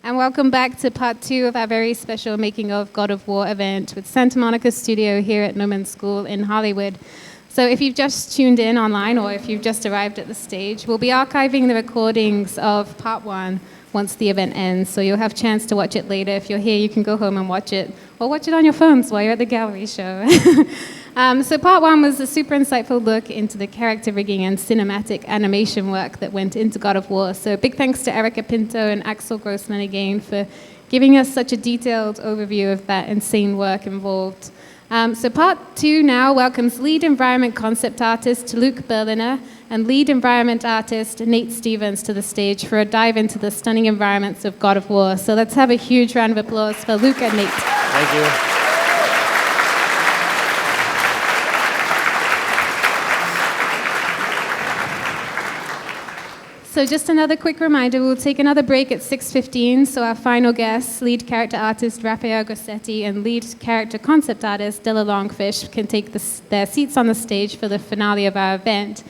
and welcome back to part 2 of our very special Making of God of War event with Santa Monica Studio here at Gnomon School in Hollywood. So if you've just tuned in online or if you've just arrived at the stage, we'll be archiving the recordings of part 1 once the event ends, so you'll have a chance to watch it later. If you're here, you can go home and watch it, or watch it on your phones while you're at the gallery show. So part 1 was a super insightful look into the character rigging and cinematic animation work that went into God of War. So big thanks to Erica Pinto and Axel Grossman again for giving us such a detailed overview of that insane work involved. So part 2 now welcomes lead environment concept artist Luke Berliner and lead environment artist Nate Stevens to the stage for a dive into the stunning environments of God of War. So let's have a huge round of applause for Luke and Nate. Thank you. So just another quick reminder, we'll take another break at 6:15, so our final guests, lead character artist Raphael Grassetti and lead character concept artist Della Longfish, can take their seats on the stage for the finale of our event,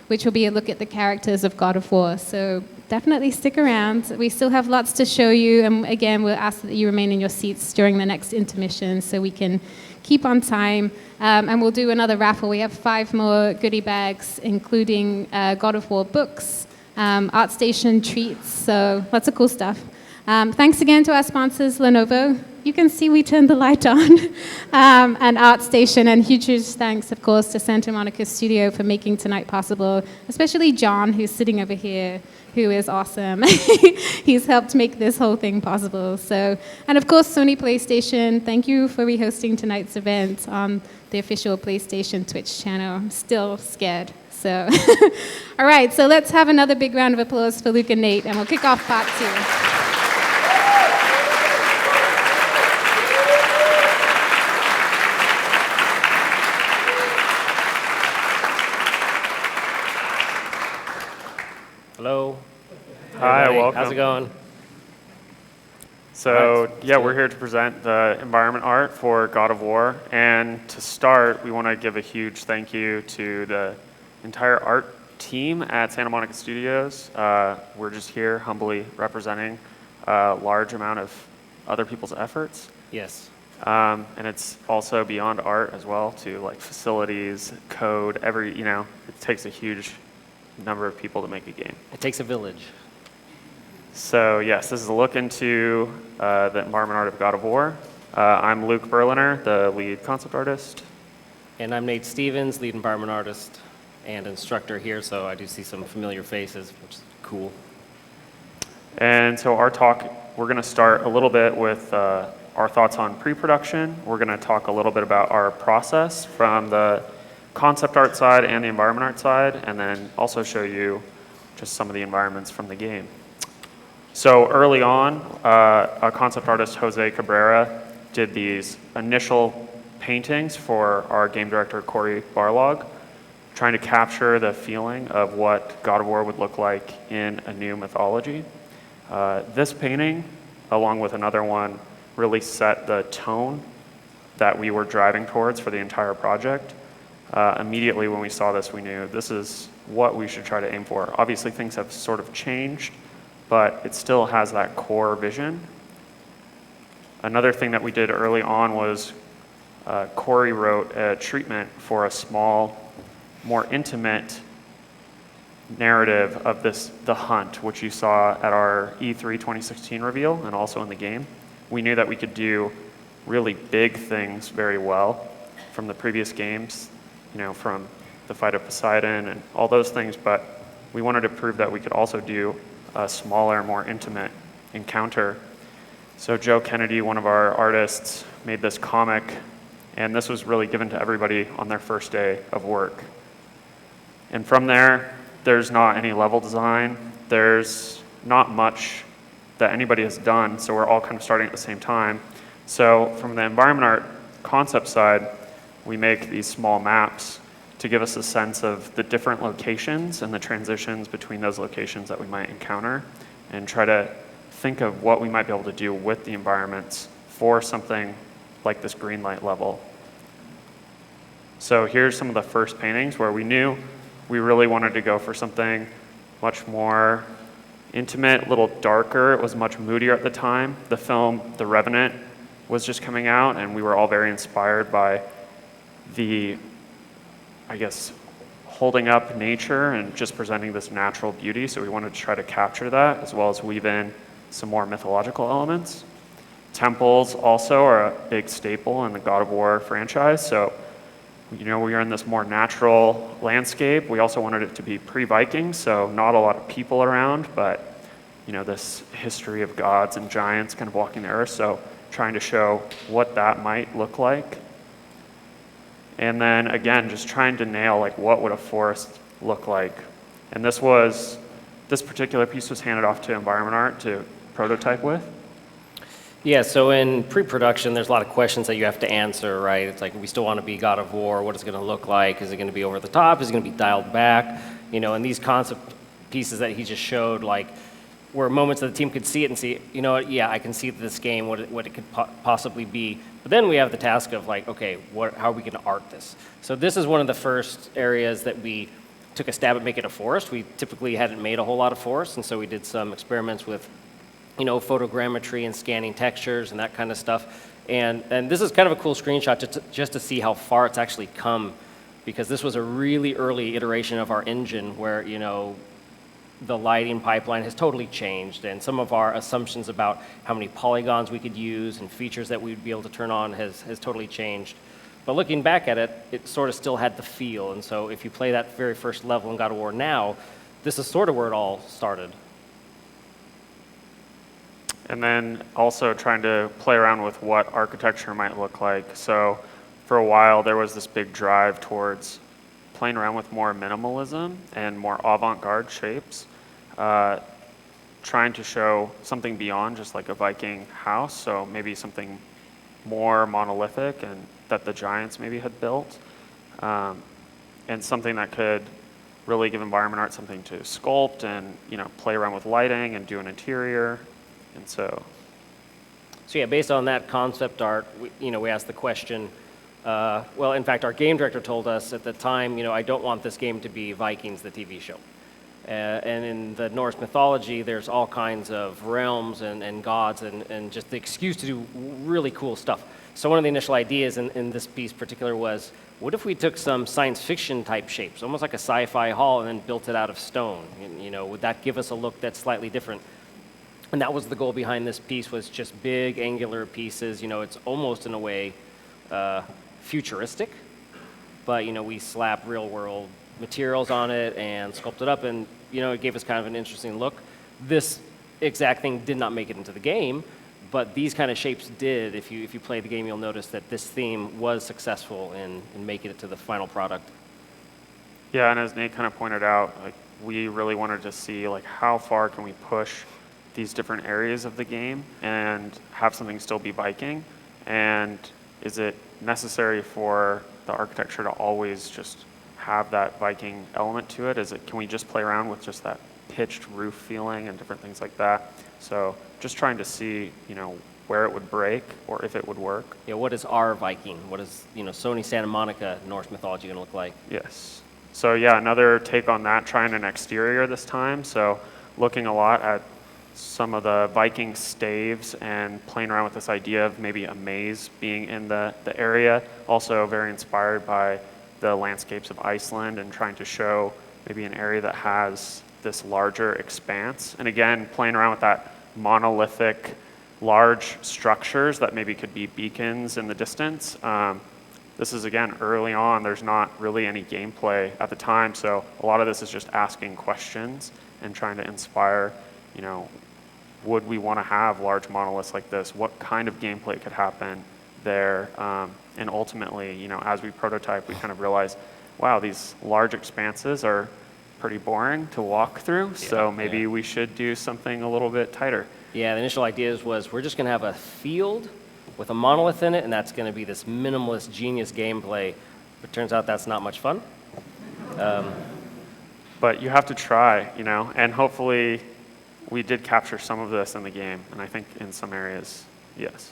which will be a look at the characters of God of War. So definitely stick around. We still have lots to show you, and again, we'll ask that you remain in your seats during the next intermission so we can keep on time. And we'll do another raffle. We have 5 more goodie bags, including God of War books, ArtStation treats, so lots of cool stuff. Thanks again to our sponsors, Lenovo. You can see we turned the light on. And ArtStation, and huge thanks, of course, to Santa Monica Studio for making tonight possible, especially John, who's sitting over here, who is awesome. He's helped make this whole thing possible. So, and of course, Sony PlayStation, thank you for rehosting tonight's event on the official PlayStation Twitch channel. I'm still scared. So, all right, so let's have another big round of applause for Luke and Nate, and we'll kick off part 2. Hello. Hi, everybody. welcome. How's it going? So, yeah, we're here to present the environment art for God of War. And to start, we want to give a huge thank you to the entire art team at Santa Monica Studios. We're just here humbly representing a large amount of other people's efforts. Yes. And it's also beyond art as well, to like facilities, code, it takes a huge number of people to make a game. It takes a village. So yes, this is a look into the environment art of God of War. I'm Luke Berliner, the lead concept artist. And I'm Nate Stevens, lead environment artist and instructor here, so I do see some familiar faces, which is cool. And so our talk, we're going to start a little bit with our thoughts on pre-production. We're going to talk a little bit about our process from the concept art side and the environment art side, and then also show you just some of the environments from the game. So early on, a concept artist, Jose Cabrera, did these initial paintings for our game director, Corey Barlog, trying to capture the feeling of what God of War would look like in a new mythology. This painting, along with another one, really set the tone that we were driving towards for the entire project. Immediately when we saw this, we knew this is what we should try to aim for. Obviously, things have sort of changed, but it still has that core vision. Another thing that we did early on was Corey wrote a treatment for a small, more intimate narrative of the hunt, which you saw at our E3 2016 reveal and also in the game. We knew that we could do really big things very well from the previous games, from the fight of Poseidon and all those things, but we wanted to prove that we could also do a smaller, more intimate encounter. So Joe Kennedy, one of our artists, made this comic, and this was really given to everybody on their first day of work. And from there, there's not any level design. There's not much that anybody has done, so we're all kind of starting at the same time. So from the environment art concept side, we make these small maps to give us a sense of the different locations and the transitions between those locations that we might encounter, and try to think of what we might be able to do with the environments for something like this green light level. So here's some of the first paintings where we knew we really wanted to go for something much more intimate, a little darker. It was much moodier at the time. The film The Revenant was just coming out, and we were all very inspired by the, I guess, holding up nature and just presenting this natural beauty. So we wanted to try to capture that, as well as weave in some more mythological elements. Temples also are a big staple in the God of War franchise. So, we are in this more natural landscape. We also wanted it to be pre-Viking, so not a lot of people around, but this history of gods and giants kind of walking the earth. So trying to show what that might look like. And then again, just trying to nail like what would a forest look like. And this particular piece was handed off to environment art to prototype with. Yeah, so in pre-production, there's a lot of questions that you have to answer, right? It's like, we still want to be God of War. What is it going to look like? Is it going to be over the top? Is it going to be dialed back? And these concept pieces that he just showed, like, were moments that the team could see it and see, yeah, I can see this game, what it could possibly be. But then we have the task of like, okay, how are we going to art this? So this is one of the first areas that we took a stab at making a forest. We typically hadn't made a whole lot of forests, and so we did some experiments with photogrammetry and scanning textures and that kind of stuff. And this is kind of a cool screenshot just to see how far it's actually come, because this was a really early iteration of our engine where, the lighting pipeline has totally changed, and some of our assumptions about how many polygons we could use and features that we'd be able to turn on has totally changed. But looking back at it, it sort of still had the feel. And so if you play that very first level in God of War now, this is sort of where it all started. And then also trying to play around with what architecture might look like. So for a while, there was this big drive towards playing around with more minimalism and more avant-garde shapes, trying to show something beyond just like a Viking house. So maybe something more monolithic and that the giants maybe had built, and something that could really give environment art something to sculpt and play around with lighting and do an interior. And so yeah, based on that concept art, we asked the question. Well, in fact, our game director told us at the time, I don't want this game to be Vikings, the TV show. And in the Norse mythology, there's all kinds of realms and gods and just the excuse to do really cool stuff. So one of the initial ideas in this piece particular was, what if we took some science fiction type shapes, almost like a sci-fi hall, and then built it out of stone? Would that give us a look that's slightly different? And that was the goal behind this piece, was just big angular pieces. It's almost in a way futuristic, but we slap real world materials on it and sculpt it up, and it gave us kind of an interesting look. This exact thing did not make it into the game, but these kind of shapes did. If you play the game, you'll notice that this theme was successful in making it to the final product. Yeah, and as Nate kind of pointed out, like, we really wanted to see like how far can we push these different areas of the game and have something still be Viking, and is it necessary for the architecture to always just have that Viking element to it? Can we just play around with just that pitched roof feeling and different things like that? So just trying to see, where it would break or if it would work. Yeah, what is our Viking? What is, Sony Santa Monica Norse mythology going to look like? Yes. So yeah, another take on that, trying an exterior this time. So looking a lot at some of the Viking staves and playing around with this idea of maybe a maze being in the area. Also very inspired by the landscapes of Iceland and trying to show maybe an area that has this larger expanse. And again, playing around with that monolithic, large structures that maybe could be beacons in the distance. This is, again, early on. There's not really any gameplay at the time, so a lot of this is just asking questions and trying to inspire, would we want to have large monoliths like this? What kind of gameplay could happen there? And ultimately, as we prototype, we kind of realize, wow, these large expanses are pretty boring to walk through, so maybe we should do something a little bit tighter. Yeah, the initial ideas was we're just going to have a field with a monolith in it, and that's going to be this minimalist genius gameplay. But turns out that's not much fun. But you have to try, and hopefully we did capture some of this in the game, and I think in some areas, yes.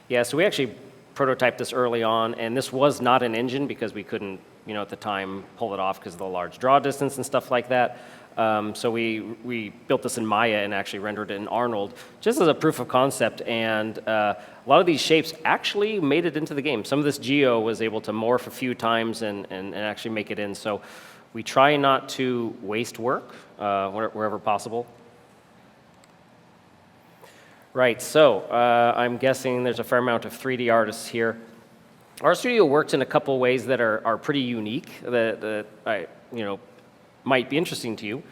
Yeah, so we actually prototyped this early on, and this was not an engine because we couldn't, at the time, pull it off because of the large draw distance and stuff like that. So we built this in Maya and actually rendered it in Arnold just as a proof of concept. And a lot of these shapes actually made it into the game. Some of this geo was able to morph a few times and actually make it in. So we try not to waste work wherever possible. Right, so I'm guessing there's a fair amount of 3D artists here. Our studio works in a couple ways that are pretty unique that might be interesting to you.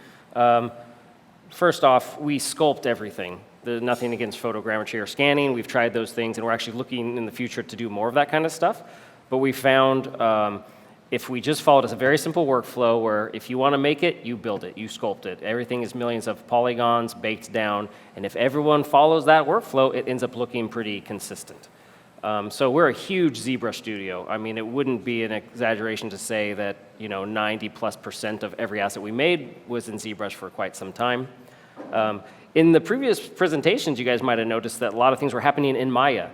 First off, we sculpt everything. There's nothing against photogrammetry or scanning. We've tried those things, and we're actually looking in the future to do more of that kind of stuff. But we found if we just followed a very simple workflow where if you want to make it, you build it, you sculpt it. Everything is millions of polygons baked down, and if everyone follows that workflow, it ends up looking pretty consistent. So we're a huge ZBrush studio. I mean, it wouldn't be an exaggeration to say that 90+% of every asset we made was in ZBrush for quite some time. In the previous presentations, you guys might have noticed that a lot of things were happening in Maya.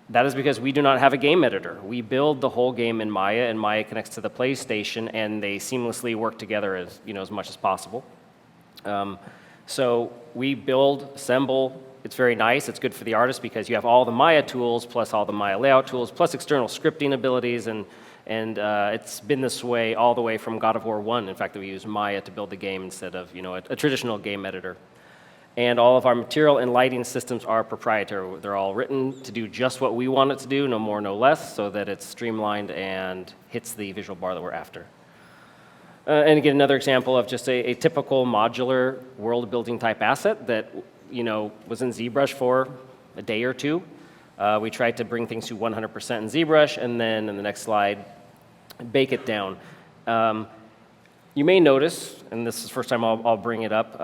That is because we do not have a game editor. We build the whole game in Maya, and Maya connects to the PlayStation, and they seamlessly work together as much as possible. So we build, assemble. It's very nice. It's good for the artist because you have all the Maya tools, plus all the Maya layout tools, plus external scripting abilities, and it's been this way all the way from God of War 1. In fact, that we use Maya to build the game instead of a traditional game editor. And all of our material and lighting systems are proprietary. They're all written to do just what we want it to do, no more, no less, so that it's streamlined and hits the visual bar that we're after. And again, another example of just a typical modular world-building type asset that was in ZBrush for a day or two. We tried to bring things to 100% in ZBrush, and then in the next slide, bake it down. You may notice, and this is the first time I'll bring it up,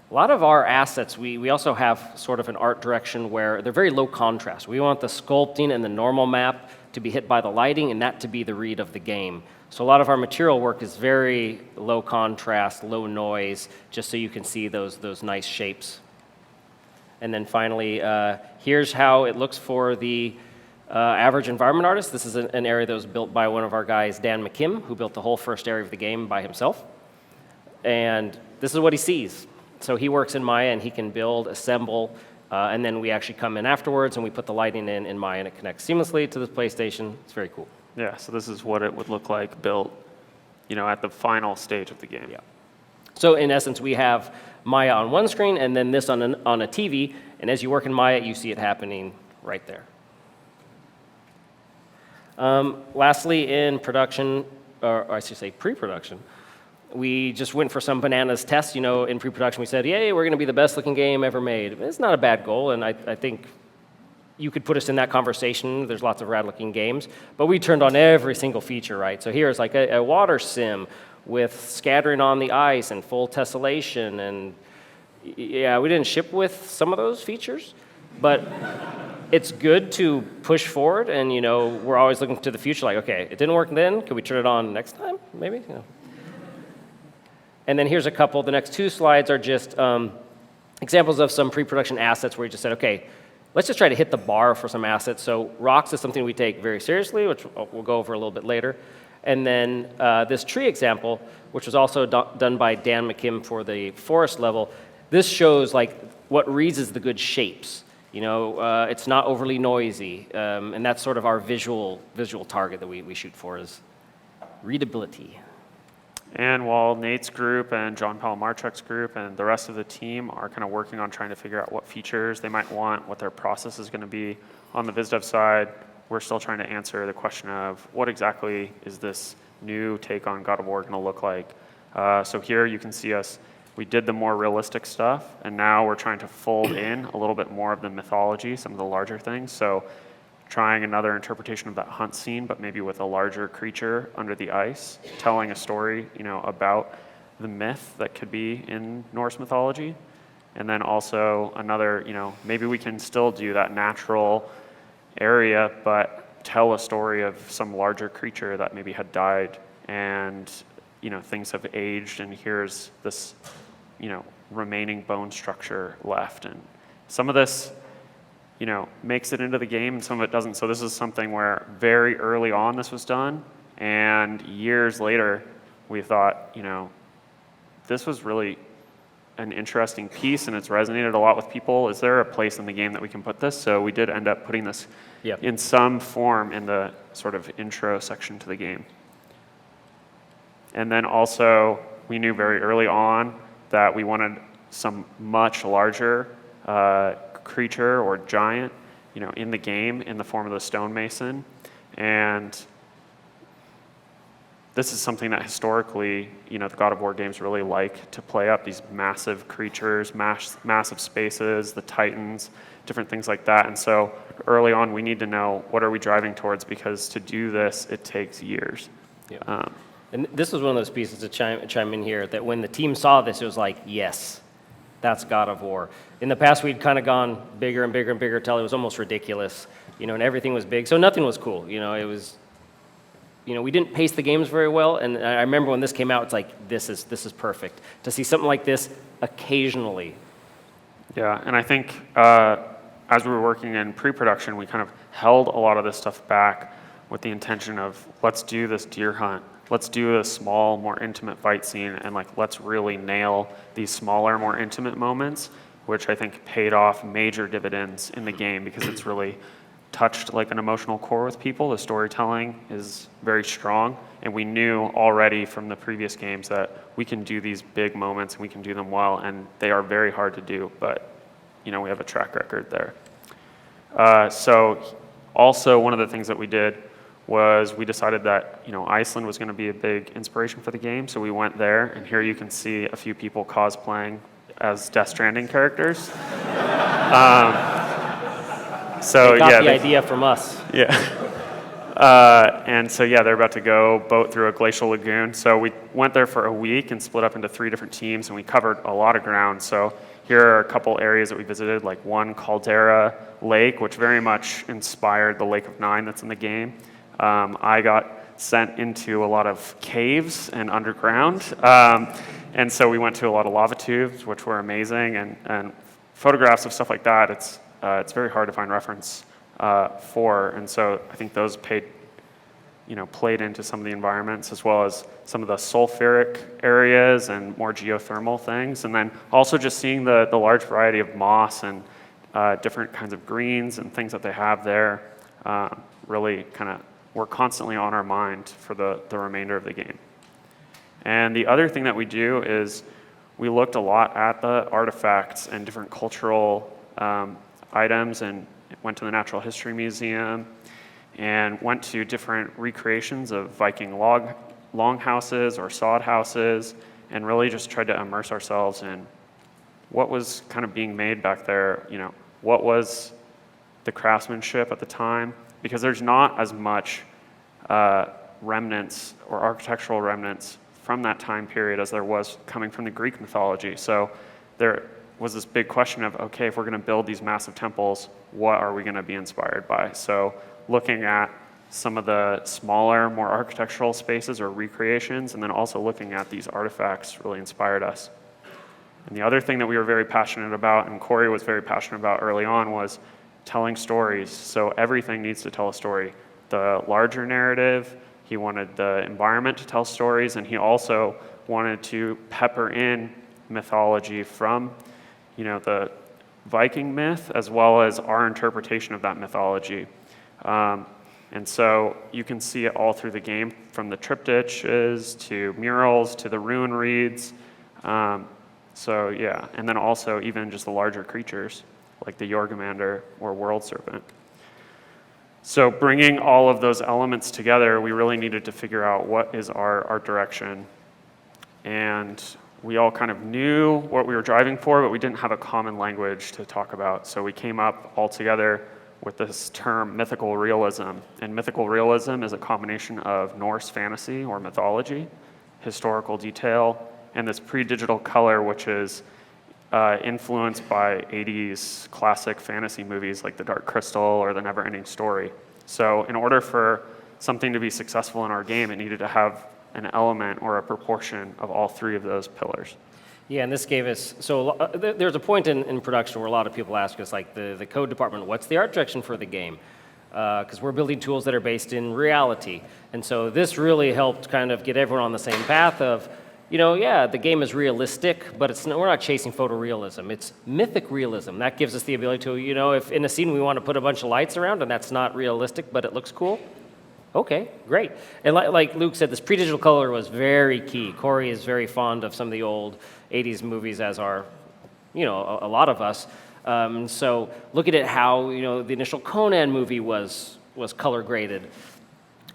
a lot of our assets, we also have sort of an art direction where they're very low contrast. We want the sculpting and the normal map to be hit by the lighting and that to be the read of the game. So a lot of our material work is very low contrast, low noise, just so you can see those nice shapes. And then finally, here's how it looks for the average environment artist. This is an area that was built by one of our guys, Dan McKim, who built the whole first area of the game by himself. And this is what he sees. So he works in Maya, and he can build, assemble, and then we actually come in afterwards, and we put the lighting in Maya, and it connects seamlessly to the PlayStation. It's very cool. Yeah, so this is what it would look like built, at the final stage of the game. Yeah. So in essence, we have Maya on one screen, and then this on a TV, and as you work in Maya, you see it happening right there. Lastly, in production, or I should say pre-production, we just went for some bananas test. In pre-production, we said, yay, we're going to be the best looking game ever made. It's not a bad goal, and I think you could put us in that conversation. There's lots of rad looking games, but we turned on every single feature, right? So here's like a water sim with scattering on the ice and full tessellation, and yeah, we didn't ship with some of those features, but it's good to push forward, and we're always looking to the future, like, okay, it didn't work then, can we turn it on next time, maybe? And then here's a couple. The next two slides are just examples of some pre-production assets where we just said, okay, let's just try to hit the bar for some assets. So rocks is something we take very seriously, which we'll go over a little bit later. And then this tree example, which was also done by Dan McKim for the forest level, this shows like what reads as the good shapes. It's not overly noisy, and that's sort of our visual target that we shoot for is readability. And while Nate's group and John Palamarchuk's group and the rest of the team are kind of working on trying to figure out what features they might want, what their process is going to be, on the VizDev side, we're still trying to answer the question of what exactly is this new take on God of War going to look like. So here you can see us, we did the more realistic stuff, and now we're trying to fold in a little bit more of the mythology, some of the larger things. So trying another interpretation of that hunt scene, but maybe with a larger creature under the ice, telling a story, about the myth that could be in Norse mythology. And then also another, maybe we can still do that natural area, but tell a story of some larger creature that maybe had died and, things have aged, and here's this, remaining bone structure left. And some of this, makes it into the game, and some of it doesn't. So this is something where very early on this was done, and years later we thought, this was really an interesting piece, and it's resonated a lot with people. Is there a place in the game that we can put this? So we did end up putting this in some form in the sort of intro section to the game. And then also, we knew very early on that we wanted some much larger creature or giant, in the game in the form of the stonemason. And this is something that historically, the God of War games really like to play up, these massive creatures, massive spaces, the titans, different things like that. And so early on, we need to know what are we driving towards, because to do this, it takes years. Yeah. And this was one of those pieces to chime in here, that when the team saw this, it was like, yes, that's God of War. In the past, we'd kind of gone bigger and bigger and bigger till it was almost ridiculous, and everything was big. So nothing was cool. It was, we didn't pace the games very well. And I remember when this came out, it's like, this is perfect. To see something like this occasionally. Yeah, and I think as we were working in pre-production, we kind of held a lot of this stuff back with the intention of, let's do this deer hunt. Let's do a small, more intimate fight scene, and let's really nail these smaller, more intimate moments, which I think paid off major dividends in the game, because it's really touched an emotional core with people. The storytelling is very strong, and we knew already from the previous games that we can do these big moments and we can do them well, and they are very hard to do, but we have a track record there. So also one of the things that we did was we decided that Iceland was going to be a big inspiration for the game, so we went there, and here you can see a few people cosplaying as Death Stranding characters. So they got the idea from us. Yeah. And so they're about to go boat through a glacial lagoon. So we went there for a week and split up into 3 different teams, and we covered a lot of ground. So here are a couple areas that we visited, like one Caldera Lake, which very much inspired the Lake of Nine that's in the game. I got sent into a lot of caves and underground. And so we went to a lot of lava tubes, which were amazing, and photographs of stuff like that. It's very hard to find reference for, and so I think those played into some of the environments, as well as some of the sulfuric areas and more geothermal things, and then also just seeing the large variety of moss and different kinds of greens and things that they have there really kind of were constantly on our mind for the remainder of the game. And the other thing that we do is we looked a lot at the artifacts and different cultural items, and went to the Natural History Museum and went to different recreations of Viking longhouses or sod houses, and really just tried to immerse ourselves in what was kind of being made back there, what was the craftsmanship at the time, because there's not as much remnants or architectural remnants from that time period as there was coming from the Greek mythology. So there was this big question of, okay, if we're going to build these massive temples, what are we going to be inspired by? So looking at some of the smaller, more architectural spaces or recreations, and then also looking at these artifacts really inspired us. And the other thing that we were very passionate about, and Corey was very passionate about early on, was telling stories. So everything needs to tell a story. The larger narrative, he wanted the environment to tell stories, and he also wanted to pepper in mythology from the Viking myth, as well as our interpretation of that mythology. And so you can see it all through the game, from the triptychs to murals to the rune reeds. And then also even just the larger creatures, like the Jorgamander or World Serpent. So bringing all of those elements together, we really needed to figure out what is our art direction. And we all kind of knew what we were driving for, but we didn't have a common language to talk about. So we came up all together with this term, mythical realism. And mythical realism is a combination of Norse fantasy or mythology, historical detail, and this pre-digital color, which is influenced by 80s classic fantasy movies like The Dark Crystal or The Never-Ending Story. So in order for something to be successful in our game, it needed to have an element or a proportion of all 3 of those pillars. Yeah, and this gave us, there's a point in production where a lot of people ask us, like the code department, what's the art direction for the game? Because we're building tools that are based in reality. And so this really helped kind of get everyone on the same path of, yeah, the game is realistic, but we're not chasing photorealism. It's mythic realism. That gives us the ability to, if in a scene we want to put a bunch of lights around and that's not realistic, but it looks cool, okay, great. And like Luke said, this pre-digital color was very key. Corey is very fond of some of the old 80s movies, as are, a lot of us. So look at how, the initial Conan movie was color graded.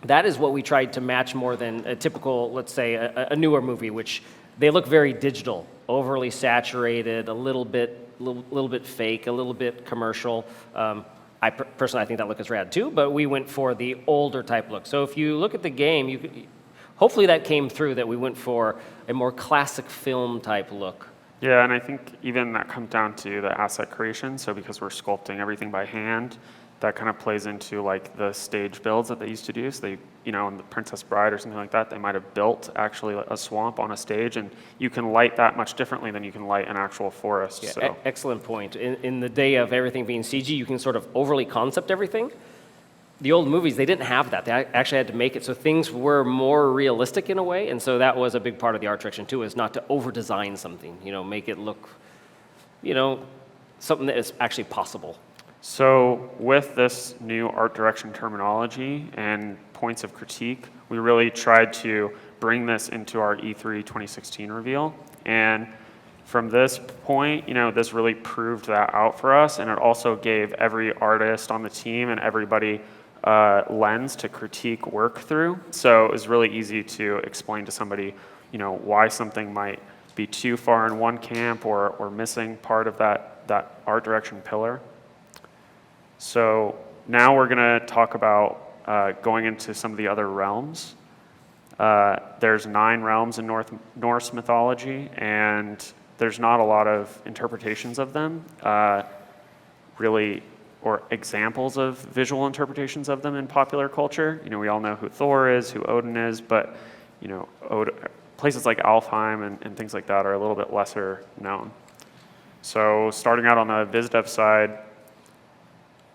That is what we tried to match more than a typical, let's say, a newer movie, which they look very digital, overly saturated, a little bit fake, a little bit commercial. Personally, I think that look is rad too, but we went for the older type look. So if you look at the game, hopefully that came through, that we went for a more classic film type look. Yeah, and I think even that comes down to the asset creation. So because we're sculpting everything by hand, that kind of plays into like the stage builds that they used to do. So they, in the Princess Bride or something like that, they might have built actually a swamp on a stage, and you can light that much differently than you can light an actual forest. Yeah, so. Excellent point. In the day of everything being CG, you can sort of overly concept everything. The old movies, they didn't have that. They actually had to make it so things were more realistic in a way, and so that was a big part of the art direction too, is not to over-design something, make it look, something that is actually possible. So with this new art direction terminology and points of critique, we really tried to bring this into our E3 2016 reveal. And from this point, this really proved that out for us, and it also gave every artist on the team and everybody lens to critique work through. So it was really easy to explain to somebody, why something might be too far in one camp or missing part of that art direction pillar. So now we're going to talk about going into some of the other realms. There's 9 realms in Norse mythology, and there's not a lot of interpretations of them, really, or examples of visual interpretations of them in popular culture. We all know who Thor is, who Odin is, but places like Alfheim and things like that are a little bit lesser known. So starting out on the VizDev side,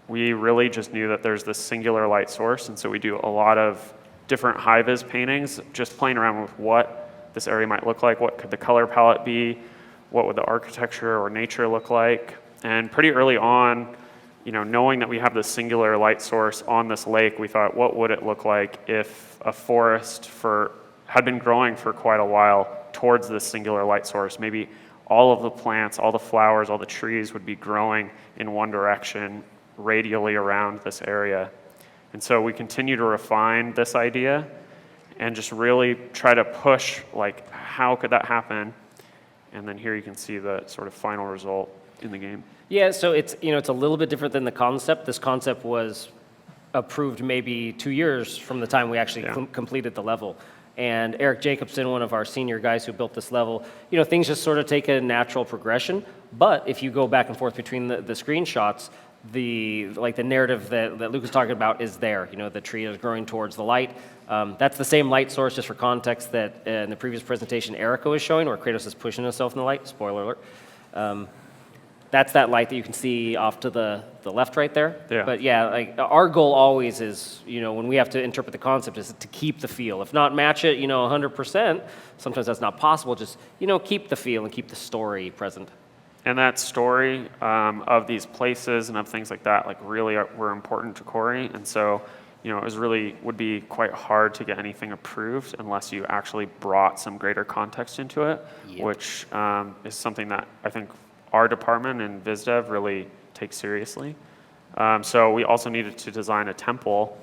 we really just knew that there's this singular light source, and so we do a lot of different high-vis paintings, just playing around with what this area might look like, what could the color palette be, what would the architecture or nature look like. And pretty early on, knowing that we have this singular light source on this lake, we thought, what would it look like if a forest had been growing for quite a while towards this singular light source? Maybe all of the plants, all the flowers, all the trees would be growing in one direction, radially around this area. And so we continue to refine this idea and just really try to push, like, how could that happen? And then here you can see the sort of final result in the game. Yeah, so it's a little bit different than the concept. This concept was approved maybe 2 years from the time we actually completed the level. And Eric Jacobson, one of our senior guys who built this level, things just sort of take a natural progression. But if you go back and forth between the screenshots, the narrative that Luke was talking about is there. The tree is growing towards the light. That's the same light source, just for context, that in the previous presentation Erica was showing, where Kratos is pushing himself in the light. Spoiler alert. That's that light that you can see off to the left right there. Yeah. But yeah, our goal always is, when we have to interpret the concept, is to keep the feel. If not match it, 100%, sometimes that's not possible. Just, keep the feel and keep the story present. And that story of these places and of things like that, really were important to Corey. And so, it would be quite hard to get anything approved unless you actually brought some greater context into it, which is something that I think our department in VizDev really takes seriously. So we also needed to design a temple,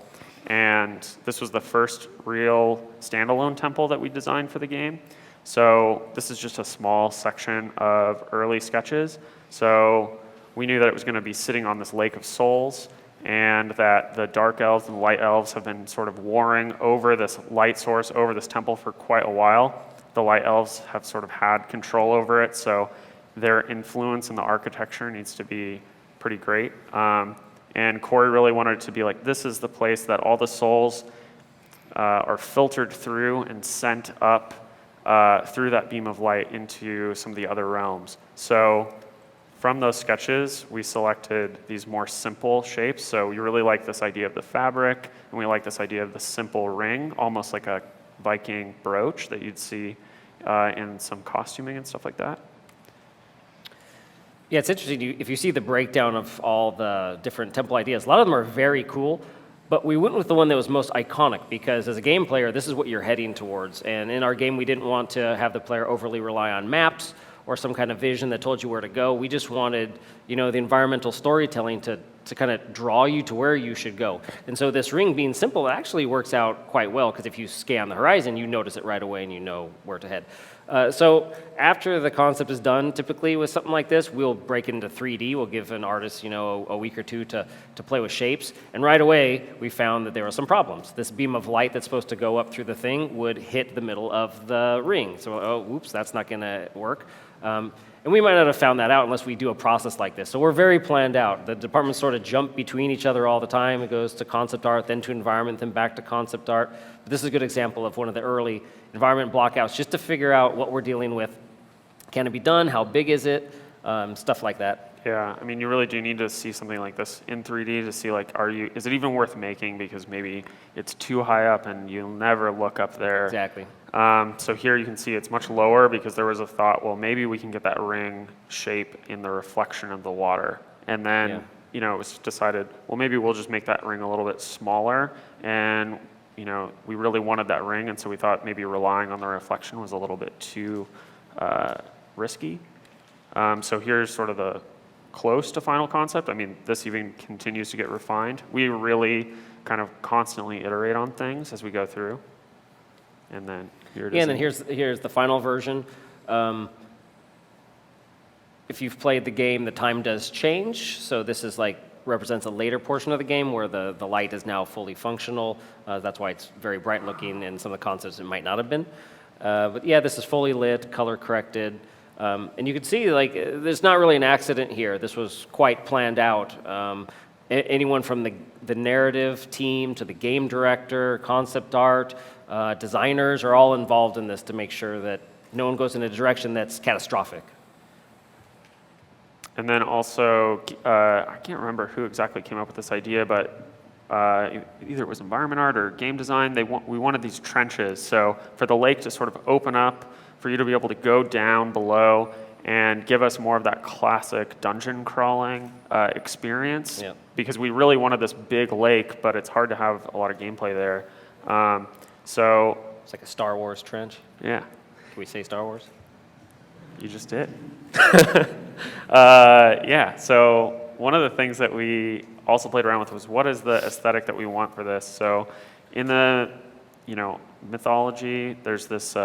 and this was the first real standalone temple that we designed for the game. So this is just a small section of early sketches. So we knew that it was going to be sitting on this lake of souls, and that the dark elves and the light elves have been sort of warring over this light source, over this temple for quite a while. The light elves have sort of had control over it, so their influence in the architecture needs to be pretty great. And Corey really wanted it to be like, this is the place that all the souls are filtered through and sent up through that beam of light into some of the other realms. So from those sketches, we selected these more simple shapes. So we really like this idea of the fabric, and we like this idea of the simple ring, almost like a Viking brooch that you'd see and some costuming and stuff like that. Yeah, it's interesting. If you see the breakdown of all the different temple ideas, a lot of them are very cool, but we went with the one that was most iconic because as a game player, this is what you're heading towards. And in our game, we didn't want to have the player overly rely on maps or some kind of vision that told you where to go. We just wanted, the environmental storytelling to kind of draw you to where you should go. And so this ring being simple actually works out quite well because if you scan the horizon, you notice it right away and you know where to head. So after the concept is done, typically with something like this, we'll break it into 3D. We'll give an artist, a week or two to play with shapes. And right away, we found that there were some problems. This beam of light that's supposed to go up through the thing would hit the middle of the ring. So, whoops, that's not going to work. And we might not have found that out unless we do a process like this. So we're very planned out. The departments sort of jump between each other all the time. It goes to concept art, then to environment, then back to concept art. But this is a good example of one of the early environment blockouts, just to figure out what we're dealing with. Can it be done? How big is it? Stuff like that. Yeah, I mean, you really do need to see something like this in 3D to see, is it even worth making? Because maybe it's too high up and you'll never look up there. Exactly. So here you can see it's much lower because there was a thought, well, maybe we can get that ring shape in the reflection of the water. And then, it was decided, well, maybe we'll just make that ring a little bit smaller. And, we really wanted that ring. And so we thought maybe relying on the reflection was a little bit too risky. So here's sort of the close to final concept. I mean, this even continues to get refined. We really kind of constantly iterate on things as we go through. And then here it is. Yeah, and then here's the final version. If you've played the game, the time does change. So this is represents a later portion of the game where the light is now fully functional. That's why it's very bright looking, and some of the concepts it might not have been. But yeah, this is fully lit, color corrected. And you can see, there's not really an accident here. This was quite planned out. Anyone from the narrative team to the game director, concept art, designers are all involved in this to make sure that no one goes in a direction that's catastrophic. And then also, I can't remember who exactly came up with this idea, but either it was environment art or game design. We wanted these trenches. So for the lake to sort of open up, for you to be able to go down below and give us more of that classic dungeon crawling experience. Yeah. Because we really wanted this big lake, but it's hard to have a lot of gameplay there. So it's like a Star Wars trench. Yeah. Can we say Star Wars? You just did. Yeah, so one of the things that we also played around with was what is the aesthetic that we want for this. So in the mythology, there's this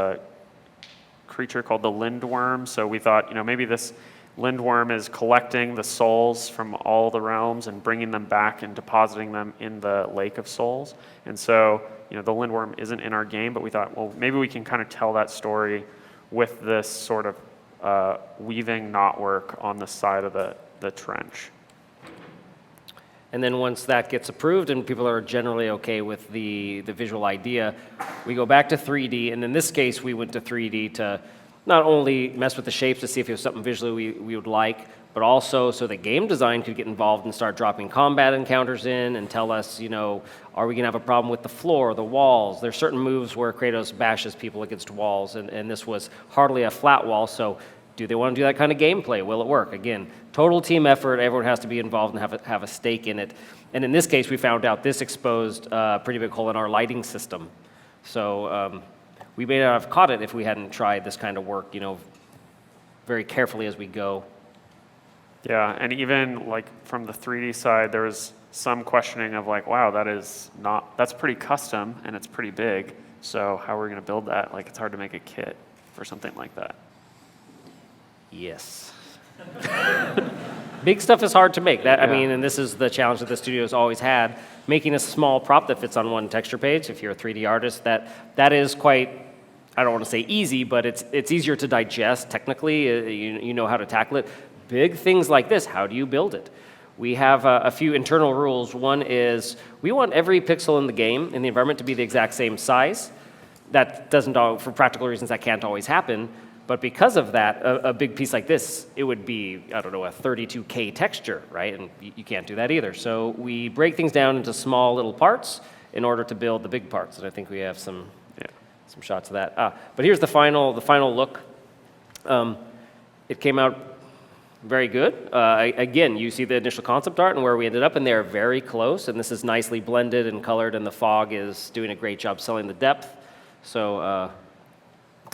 creature called the lindworm. So we thought, maybe this lindworm is collecting the souls from all the realms and bringing them back and depositing them in the lake of souls. And so, the lindworm isn't in our game, but we thought, well, maybe we can kind of tell that story with this sort of weaving knotwork on the side of the trench. And then once that gets approved and people are generally okay with the visual idea, we go back to 3D. And in this case, we went to 3D to not only mess with the shapes to see if there was something visually we would like, but also so that game design could get involved and start dropping combat encounters in and tell us, are we going to have a problem with the floor, the walls? There's certain moves where Kratos bashes people against walls, and this was hardly a flat wall, so do they want to do that kind of gameplay? Will it work? Again, total team effort. Everyone has to be involved and have a stake in it. And in this case, we found out this exposed a pretty big hole in our lighting system. So we may not have caught it if we hadn't tried this kind of work, very carefully as we go. Yeah, and even from the 3D side, there was some questioning of wow, that's pretty custom and it's pretty big. So how are we going to build that? It's hard to make a kit for something like that. Yes. Big stuff is hard to make. I mean, and this is the challenge that the studio's always had. Making a small prop that fits on one texture page, if you're a 3D artist, that is quite, I don't want to say easy, but it's easier to digest technically. You know how to tackle it. Big things like this, how do you build it? We have a few internal rules. One is we want every pixel in the game, in the environment, to be the exact same size. That doesn't, for practical reasons, that can't always happen. But because of that, a big piece like this, it would be, a 32K texture, right? And you can't do that either. So we break things down into small little parts in order to build the big parts. And I think we have some some shots of that. But here's the final look. It came out very good. Again, you see the initial concept art and where we ended up, and they're very close, and this is nicely blended and colored, and the fog is doing a great job selling the depth. So,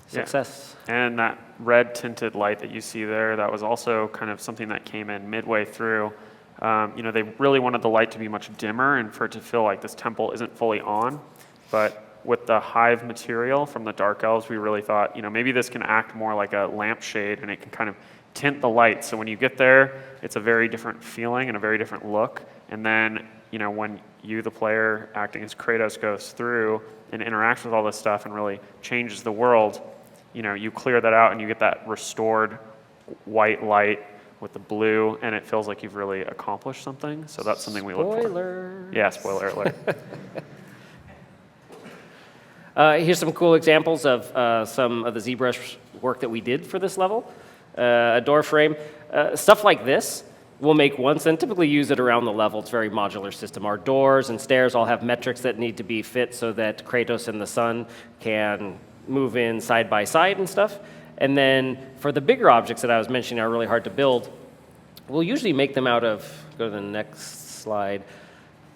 success. Yeah. And that red tinted light that you see there, that was also kind of something that came in midway through. They really wanted the light to be much dimmer and for it to feel like this temple isn't fully on. But with the hive material from the Dark Elves, we really thought, maybe this can act more like a lampshade and it can kind of tint the light. So when you get there, it's a very different feeling and a very different look. And then, when you, the player, acting as Kratos, goes through and interacts with all this stuff and really changes the world, you clear that out and you get that restored white light with the blue, and it feels like you've really accomplished something. So that's something we look for. Spoiler. Yeah, spoiler alert. Here's some cool examples of some of the ZBrush work that we did for this level. A door frame. Stuff like this, we'll make once and typically use it around the level. It's a very modular system. Our doors and stairs all have metrics that need to be fit so that Kratos and the sun can move in side by side and stuff. And then for the bigger objects that I was mentioning are really hard to build, we'll usually make them out of, go to the next slide.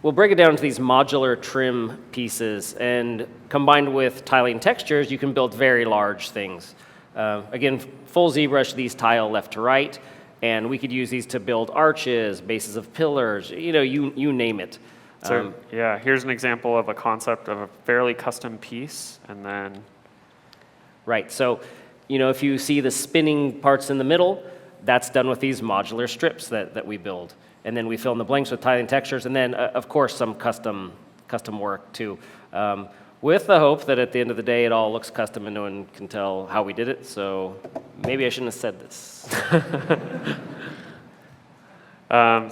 We'll break it down into these modular trim pieces, and combined with tiling textures, you can build very large things. Again, full ZBrush, these tile left to right, and we could use these to build arches, bases of pillars, you name it. So yeah, here's an example of a concept of a fairly custom piece, and then... Right, so if you see the spinning parts in the middle, that's done with these modular strips that we build. And then we fill in the blanks with tiling textures, and then, of course, some custom work, too. With the hope that at the end of the day, it all looks custom and no one can tell how we did it. So maybe I shouldn't have said this.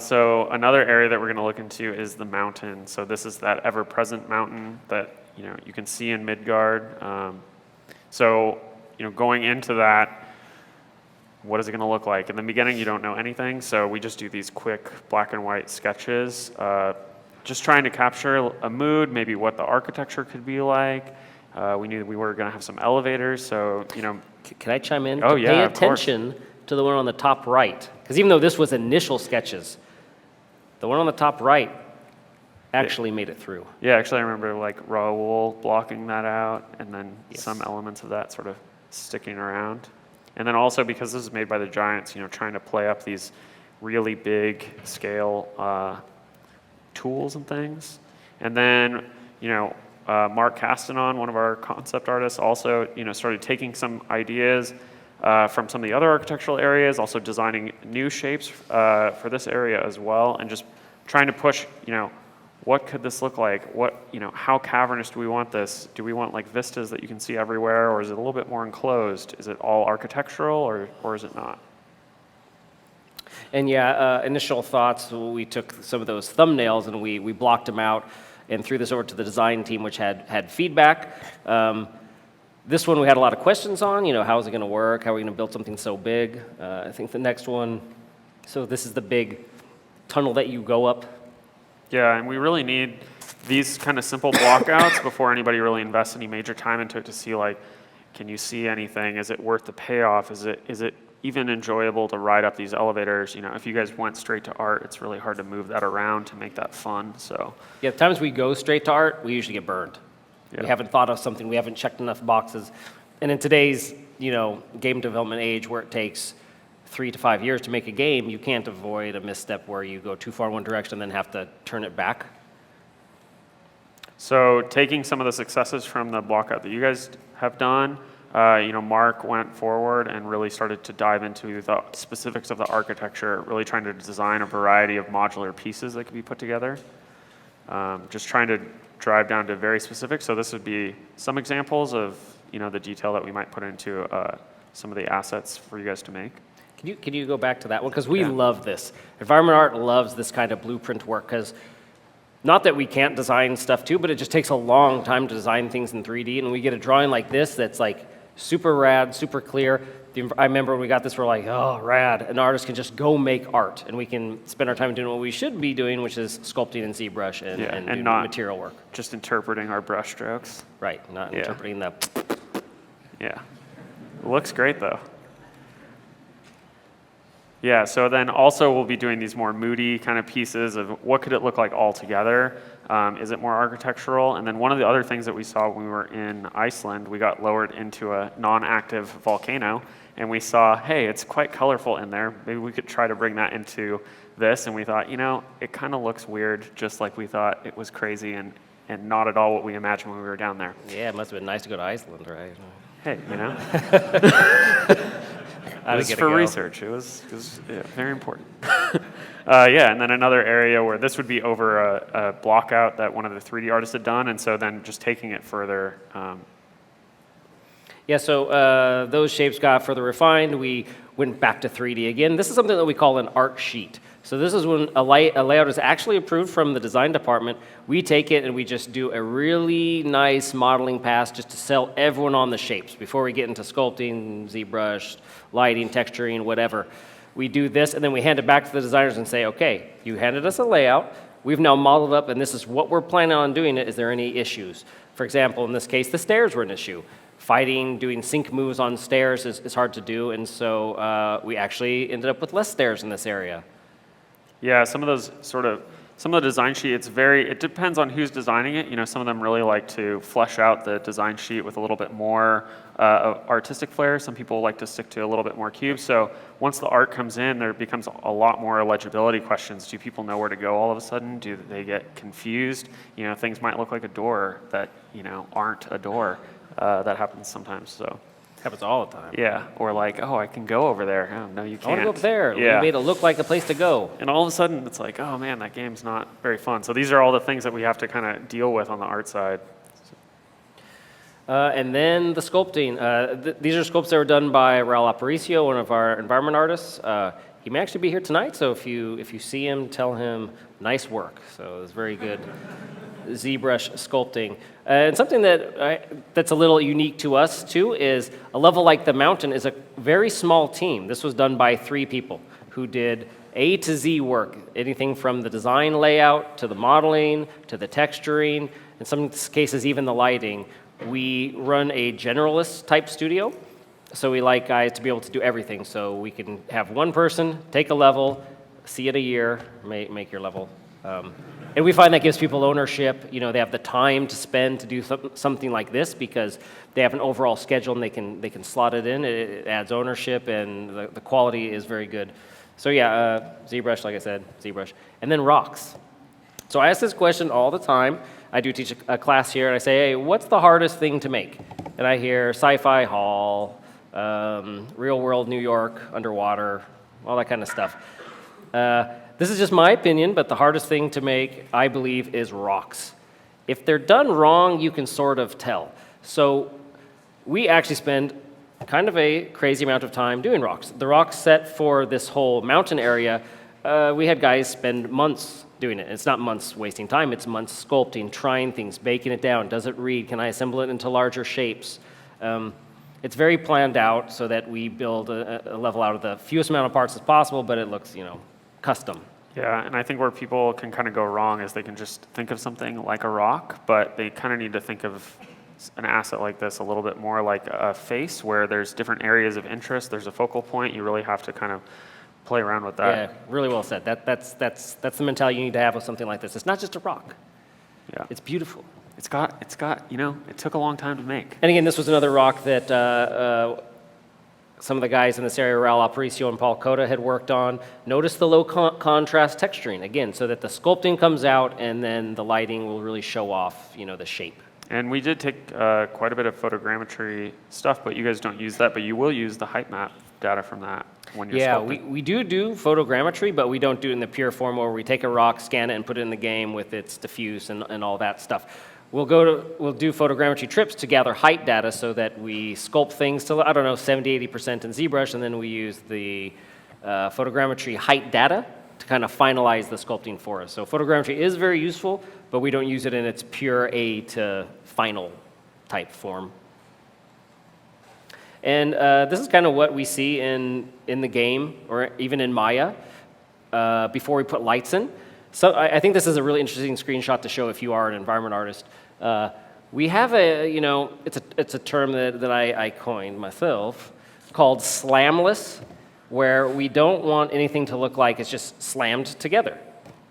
So another area that we're going to look into is the mountain. So this is that ever-present mountain that you can see in Midgard. Going into that, what is it going to look like? In the beginning, you don't know anything, so we just do these quick black and white sketches, just trying to capture a mood, maybe what the architecture could be like. We knew we were going to have some elevators, so, Can I chime in? Oh, yeah, Pay of course. attention to the one on the top right, because even though this was initial sketches, the one on the top right actually made it through. Yeah, actually, I remember Raoul blocking that out, and then some elements of that sort of sticking around. And then also, because this is made by the Giants, trying to play up these really big scale tools and things. And then, Mark Castanon, one of our concept artists, also, started taking some ideas from some of the other architectural areas, also designing new shapes for this area as well, and just trying to push, what could this look like? How cavernous do we want this? Do we want vistas that you can see everywhere, or is it a little bit more enclosed? Is it all architectural, or is it not? And initial thoughts, we took some of those thumbnails and we blocked them out and threw this over to the design team, which had feedback. This one we had a lot of questions on, how is it going to work? How are we going to build something so big? I think the next one, so this is the big tunnel that you go up. Yeah, and we really need these kind of simple blockouts before anybody really invests any major time into it to see can you see anything? Is it worth the payoff? Is it even enjoyable to ride up these elevators? If you guys went straight to art, it's really hard to move that around to make that fun. So yeah, the times we go straight to art, we usually get burned. Yeah. We haven't thought of something, we haven't checked enough boxes. And in today's, game development age where it takes 3 to 5 years to make a game, you can't avoid a misstep where you go too far in one direction and then have to turn it back. So taking some of the successes from the blockout that you guys have done, Mark went forward and really started to dive into the specifics of the architecture, really trying to design a variety of modular pieces that could be put together. Just trying to drive down to very specific. So this would be some examples of, the detail that we might put into some of the assets for you guys to make. Can you go back to that one? Because we love this. Environment art loves this kind of blueprint work, because not that we can't design stuff too, but it just takes a long time to design things in 3D, and we get a drawing like this that's super rad, super clear. I remember when we got this, we're like, oh, rad. An artist can just go make art, and we can spend our time doing what we should be doing, which is sculpting in ZBrush and not material work. Just interpreting our brush strokes. Right, not interpreting the Yeah. It looks great, though. Yeah, so then also we'll be doing these more moody kind of pieces of what could it look like all together? Is it more architectural? And then one of the other things that we saw when we were in Iceland, we got lowered into a non-active volcano, and we saw, hey, it's quite colorful in there. Maybe we could try to bring that into this. And we thought, it kind of looks weird, just like we thought it was crazy and not at all what we imagined when we were down there. Yeah, it must have been nice to go to Iceland, right? Hey, It was for research. It was very important. Yeah, and then another area where this would be over a block out that one of the 3D artists had done, and so then just taking it further. Yeah, so those shapes got further refined. We went back to 3D again. This is something that we call an art sheet. So this is when a layout is actually approved from the design department. We take it and we just do a really nice modeling pass just to sell everyone on the shapes before we get into sculpting, ZBrush, lighting, texturing, whatever. We do this and then we hand it back to the designers and say, okay, you handed us a layout. We've now modeled up and this is what we're planning on doing. Is there any issues? For example, in this case, the stairs were an issue. Fighting, doing sync moves on stairs is hard to do, and so we actually ended up with less stairs in this area. Yeah, some of the design sheet, it depends on who's designing it. Some of them really like to flesh out the design sheet with a little bit more artistic flair. Some people like to stick to a little bit more cubes. So once the art comes in, there becomes a lot more legibility questions. Do people know where to go all of a sudden? Do they get confused? Things might look like a door that, aren't a door. That happens sometimes, so. Happens all the time. Yeah, or like, oh, I can go over there. Oh, no, you can't. I want to go up there. Yeah. We made it look like a place to go. And all of a sudden, it's like, oh man, that game's not very fun. So these are all the things that we have to kind of deal with on the art side. And then the sculpting. These are sculpts that were done by Raul Aparicio, one of our environment artists. He may actually be here tonight, so if you see him, tell him nice work. So it's very good ZBrush sculpting. And something that's a little unique to us too is a level like the mountain is a very small team. This was done by 3 people who did A to Z work, anything from the design layout to the modeling to the texturing, in some cases even the lighting. We run a generalist type studio, so we like guys to be able to do everything. So we can have one person take a level, see it a year, make your level. And we find that gives people ownership. They have the time to spend to do something like this because they have an overall schedule and they can slot it in. It adds ownership and the quality is very good. So yeah, ZBrush, like I said, ZBrush. And then rocks. So I ask this question all the time. I do teach a class here and I say, hey, what's the hardest thing to make? And I hear sci-fi hall, real world New York, underwater, all that kind of stuff. This is just my opinion, but the hardest thing to make, I believe, is rocks. If they're done wrong, you can sort of tell. So we actually spend kind of a crazy amount of time doing rocks. The rock set for this whole mountain area, we had guys spend months doing it. It's not months wasting time, it's months sculpting, trying things, baking it down. Does it read? Can I assemble it into larger shapes? It's very planned out so that we build a level out of the fewest amount of parts as possible, but it looks, custom. Yeah, and I think where people can kind of go wrong is they can just think of something like a rock, but they kind of need to think of an asset like this a little bit more like a face where there's different areas of interest, there's a focal point, you really have to kind of play around with that. Yeah, really well said. That's the mentality you need to have with something like this. It's not just a rock. Yeah. It's beautiful. It's got, it took a long time to make. And again, this was another rock that some of the guys in this area, Raul Aparicio and Paul Cota, had worked on. Notice the low contrast texturing, again, so that the sculpting comes out and then the lighting will really show off, the shape. And we did take quite a bit of photogrammetry stuff, but you guys don't use that, but you will use the height map data from that when you're sculpting. Yeah, we do photogrammetry, but we don't do it in the pure form where we take a rock, scan it, and put it in the game with its diffuse and all that stuff. We'll do photogrammetry trips to gather height data so that we sculpt things to, 70-80% in ZBrush, and then we use the photogrammetry height data to kind of finalize the sculpting for us. So photogrammetry is very useful, but we don't use it in its pure A to final type form. And this is kind of what we see in the game, or even in Maya, before we put lights in. So I think this is a really interesting screenshot to show if you are an environment artist. We have it's a term that I coined myself called slamless, where we don't want anything to look like it's just slammed together.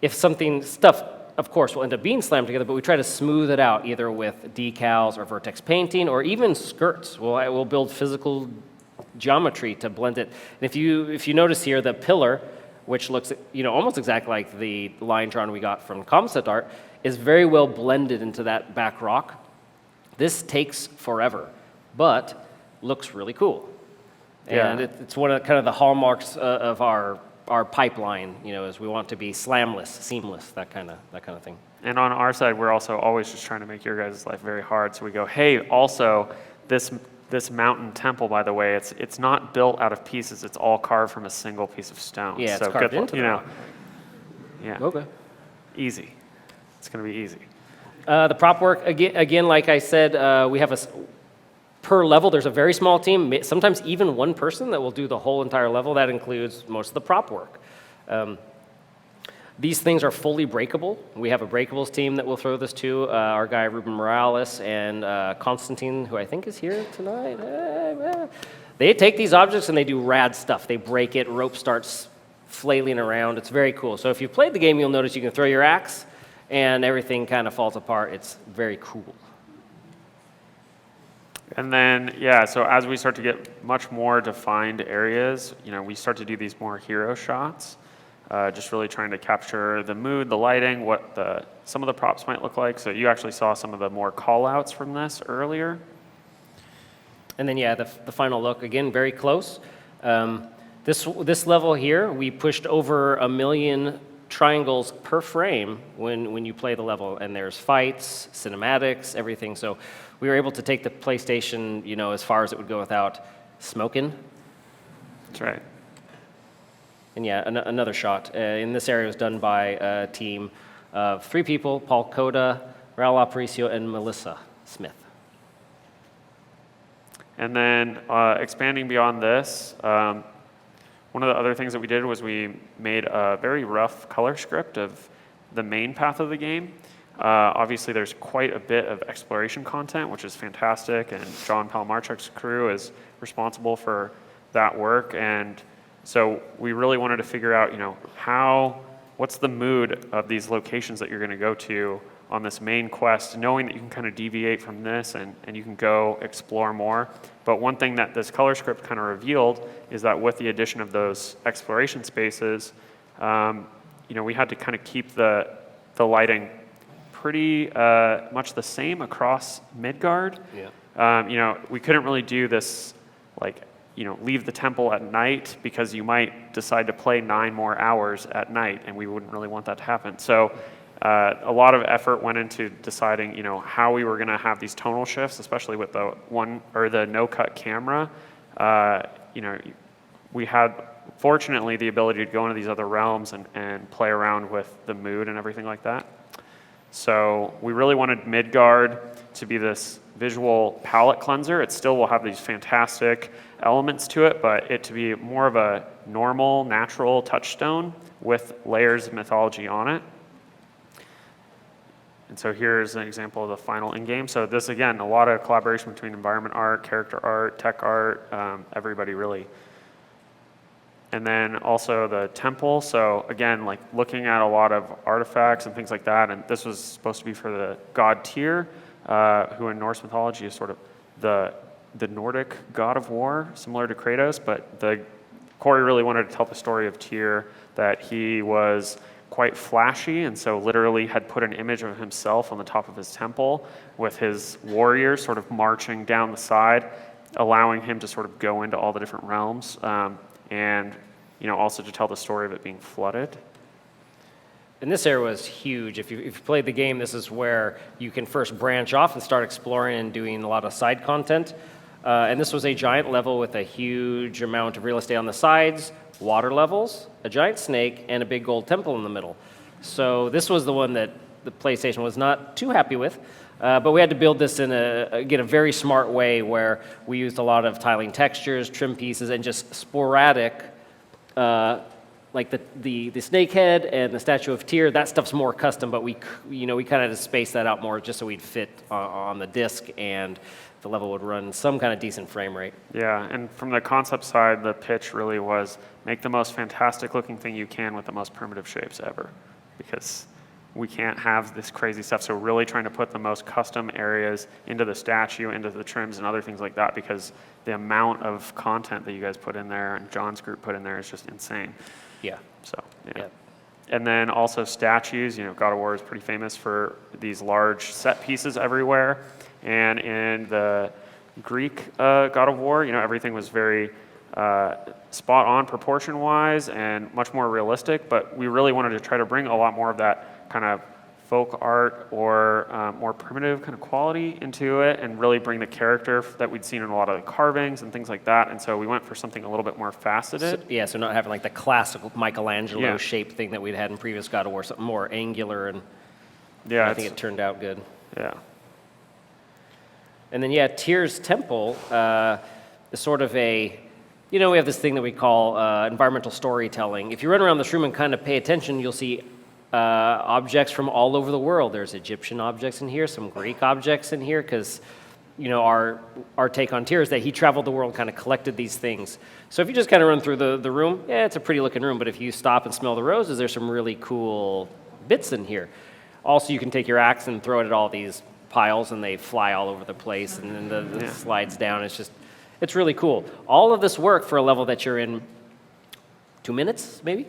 If stuff, of course, will end up being slammed together, but we try to smooth it out either with decals or vertex painting or even skirts. We'll build physical geometry to blend it. And if you notice here, the pillar, which looks almost exactly like the line drawn we got from concept art, is very well blended into that back rock. This takes forever, but looks really cool. Yeah. And it's one of kind of the hallmarks of our pipeline, is we want to be slamless, seamless, that kind of thing. And on our side, we're also always just trying to make your guys' life very hard. So we go, hey, also, this mountain temple, by the way, it's not built out of pieces. It's all carved from a single piece of stone. Yeah, so it's carved into the rock. Yeah. Okay. Easy. It's going to be easy. The prop work, again, like I said, we have per level, there's a very small team, sometimes even one person that will do the whole entire level. That includes most of the prop work. These things are fully breakable. We have a breakables team that will throw this to. Our guy, Ruben Morales, and Constantine, who I think is here tonight. They take these objects and they do rad stuff. They break it, rope starts flailing around. It's very cool. So if you've played the game, you'll notice you can throw your axe and everything kind of falls apart. It's very cool. And then, so as we start to get much more defined areas, we start to do these more hero shots, just really trying to capture the mood, the lighting, what some of the props might look like. So you actually saw some of the more call-outs from this earlier. And then, the final look, again, very close. This level here, we pushed over 1 million triangles per frame when you play the level, and there's fights, cinematics, everything. So we were able to take the PlayStation, as far as it would go without smoking. That's right. And another shot. In this area was done by a team of 3 people: Paul Coda, Raul Aparicio, and Melissa Smith. And then expanding beyond this, one of the other things that we did was we made a very rough color script of the main path of the game. Obviously, there's quite a bit of exploration content, which is fantastic, and John Palamarchuk's crew is responsible for that work. And so we really wanted to figure out, what's the mood of these locations that you're going to go to on this main quest, knowing that you can kind of deviate from this and you can go explore more. But one thing that this color script kind of revealed is that with the addition of those exploration spaces, we had to kind of keep the lighting pretty much the same across Midgard. Yeah. We couldn't really do this, leave the temple at night because you might decide to play 9 more hours at night, and we wouldn't really want that to happen. So a lot of effort went into deciding, how we were going to have these tonal shifts, especially with the no-cut camera. We had, fortunately, the ability to go into these other realms and play around with the mood and everything like that. So we really wanted Midgard to be this visual palette cleanser. It still will have these fantastic elements to it, but it to be more of a normal, natural touchstone with layers of mythology on it. And so here's an example of the final in-game. So this, again, a lot of collaboration between environment art, character art, tech art, everybody really. And then also the temple. So again, looking at a lot of artifacts and things like that. And this was supposed to be for the god Tyr, who in Norse mythology is sort of the Nordic god of war, similar to Kratos. But Corey really wanted to tell the story of Tyr, that he was quite flashy, and so literally had put an image of himself on the top of his temple with his warriors sort of marching down the side, allowing him to sort of go into all the different realms, and also to tell the story of it being flooded. And this area was huge. If you played the game, this is where you can first branch off and start exploring and doing a lot of side content. And this was a giant level with a huge amount of real estate on the sides, water levels, a giant snake, and a big gold temple in the middle. So this was the one that the PlayStation was not too happy with, but we had to build this in a very smart way where we used a lot of tiling textures, trim pieces, and just sporadic like the snake head and the statue of Tyr, that stuff's more custom, but we kind of had to space that out more just so we'd fit on the disc and the level would run some kind of decent frame rate. Yeah, and from the concept side, the pitch really was make the most fantastic looking thing you can with the most primitive shapes ever, because we can't have this crazy stuff. So really trying to put the most custom areas into the statue, into the trims and other things like that, because the amount of content that you guys put in there and John's group put in there is just insane. Yeah. So, yeah. Yeah. And then also statues, God of War is pretty famous for these large set pieces everywhere. And in the Greek God of War, everything was very spot on proportion-wise and much more realistic, but we really wanted to try to bring a lot more of that kind of folk art or more primitive kind of quality into it and really bring the character that we'd seen in a lot of the carvings and things like that. And so we went for something a little bit more faceted. So not having like the classical Michelangelo Yeah. shape thing that we'd had in previous God of War, something more angular, and Yeah, I think it turned out good. Yeah. And then, Tyr's temple is sort of a, we have this thing that we call environmental storytelling. If you run around this room and kind of pay attention, you'll see objects from all over the world. There's Egyptian objects in here, some Greek objects in here, because, our take on Tyr is that he traveled the world, kind of collected these things. So if you just kind of run through the room, it's a pretty looking room, but if you stop and smell the roses, there's some really cool bits in here. Also, you can take your axe and throw it at all these piles and they fly all over the place, and then the slides down. It's really cool. All of this work for a level that you're in 2 minutes, maybe?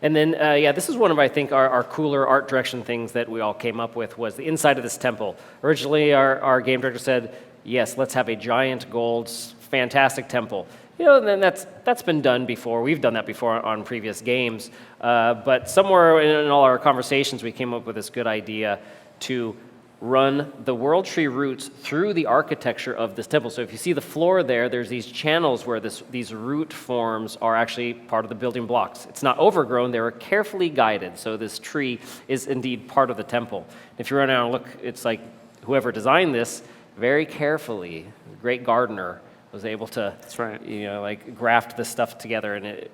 And then, this is one of, I think, our cooler art direction things that we all came up with was the inside of this temple. Originally, our game director said, yes, let's have a giant gold, fantastic temple. And then that's been done before. We've done that before on previous games. But somewhere in all our conversations, we came up with this good idea to run the world tree roots through the architecture of this temple. So if you see the floor there's these channels where these root forms are actually part of the building blocks. It's not overgrown, they were carefully guided. So this tree is indeed part of the temple. If you run out and look, it's like whoever designed this very carefully, the great gardener, was able to, That's right. graft this stuff together. And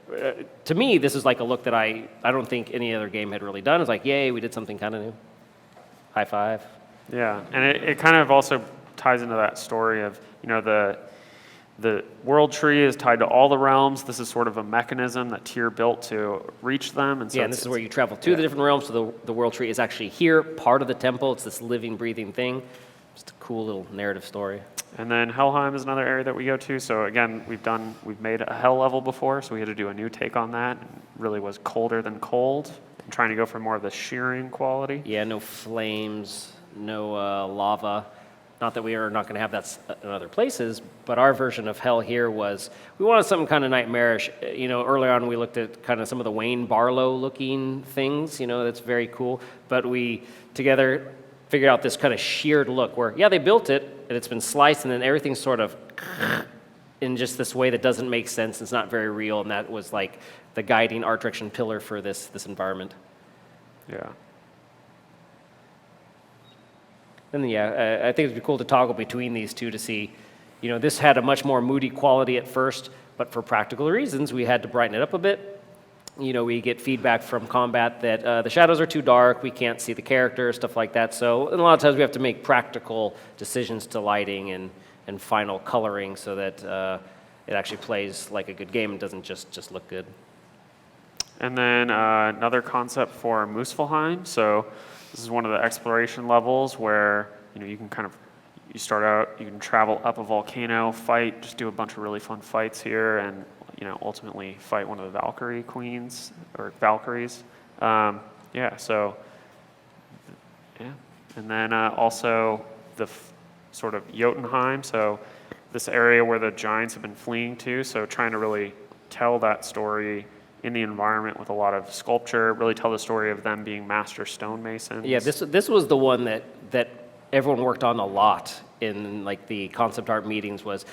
to me, this is like a look that I don't think any other game had really done. It's like, yay, we did something kind of new. High five. Yeah, and it kind of also ties into that story of, the world tree is tied to all the realms. This is sort of a mechanism that Tyr built to reach them. And so and this is where you travel to the different realms. So the world tree is actually here, part of the temple. It's this living, breathing thing. Just a cool little narrative story. And then Helheim is another area that we go to. So again, we've made a hell level before, so we had to do a new take on that. It really was colder than cold, and trying to go for more of the shearing quality. Yeah, no flames, no lava. Not that we are not going to have that in other places, but our version of hell here was we wanted something kind of nightmarish. Early on we looked at kind of some of the Wayne Barlow looking things, that's very cool. But we together figured out this kind of sheared look where, they built it, and it's been sliced, and then everything's sort of in just this way that doesn't make sense. It's not very real, and that was like the guiding art direction pillar for this environment. Yeah. And I think it'd be cool to toggle between these two to see, this had a much more moody quality at first, but for practical reasons, we had to brighten it up a bit. We get feedback from combat that the shadows are too dark, we can't see the character, stuff like that. So, and a lot of times we have to make practical decisions to lighting and final coloring so that it actually plays like a good game and doesn't just look good. And then another concept for Muspelheim. So this is one of the exploration levels where you can you start out, you can travel up a volcano, fight, just do a bunch of really fun fights here, and ultimately fight one of the Valkyrie queens or Valkyries. And then also the sort of Jotunheim. So this area where the giants have been fleeing to. So trying to really tell that story in the environment with a lot of sculpture, really tell the story of them being master stonemasons. Yeah, this was the one that everyone worked on a lot in the concept art meetings, was